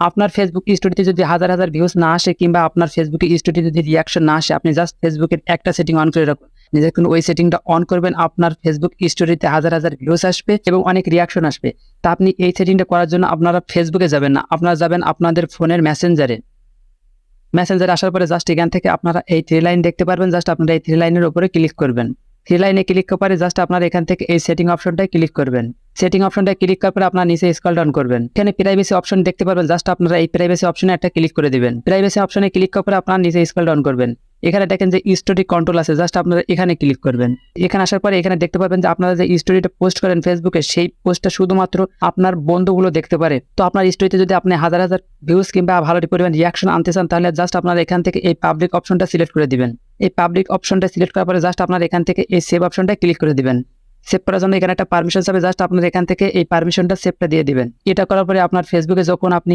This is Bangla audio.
আপনার ফেসবুক স্টোরিতে যদি হাজার হাজার ভিউজ না আসে কিংবা আপনার ফেসবুকে স্টোরিতে যদি রিয়াকশন না আসে, আপনি জাস্ট ফেসবুকের একটা সেটিং অন করে রাখুন। যখন ওই সেটিংটা অন করবেন, আপনার ফেসবুক স্টোরিতে হাজার হাজার ভিউজ আসবে এবং অনেক রিয়াকশন আসবে। তা আপনি এই সেটিংটা করার জন্য আপনারা ফেসবুকে যাবেন না, আপনারা যাবেন আপনাদের ফোনের মেসেঞ্জারে। মেসেঞ্জারে আসার পরে জাস্ট এখান থেকে আপনারা এই 3 লাইন দেখতে পারবেন, জাস্ট আপনারা এই 3 লাইনের উপরে ক্লিক করবেন। 3 লাইনে ক্লিক করার পরে জাস্ট আপনারা এখান থেকে এই সেটিং অপশনটায় ক্লিক করবেন। সেটিং অপশনটায় ক্লিক করার পরে আপনারা নিচে স্ক্রল ডাউন করবেন, এখানে প্রাইভেসি অপশন দেখতে পারবেন, জাস্ট আপনারা এই প্রাইভেসি অপশনে একটা ক্লিক করে দিবেন। প্রাইভেসি অপশনে ক্লিক করার পরে আপনারা নিচে স্ক্রল ডাউন করবেন, এখানে দেখেন যে স্টোরি কন্ট্রোল আছে, জাস্ট আপনারা এখানে ক্লিক করবেন। এখানে আসার পরে এখানে দেখতে পাবেন যে আপনারা যে স্টোরিটা পোস্ট করেন ফেসবুকে, সেই পোস্টটা শুধুমাত্র আপনার বন্ধুগুলো দেখতে পারে। তো আপনার স্টোরিতে যদি আপনি হাজার হাজার ভিউজ কিংবা ভালো পরিমাণ রিয়াকশন আনতে চান, তাহলে জাস্ট আপনারা এখান থেকে এই পাবলিক অপশনটা সিলেক্ট করে দিবেন। এই পাবলিক অপশনটা সিলেক্ট করার পরে জাস্ট আপনারা এখান থেকে এই সেভ অপশনটা ক্লিক করে দিবেন। সেভ করার জন্য এখানে একটা পারমিশন চাবে, জাস্ট আপনারা এখান থেকে এই পারমিশনটা সেভটা দিয়ে দিবেন। এটা করার পরে আপনার ফেসবুকে যখন আপনি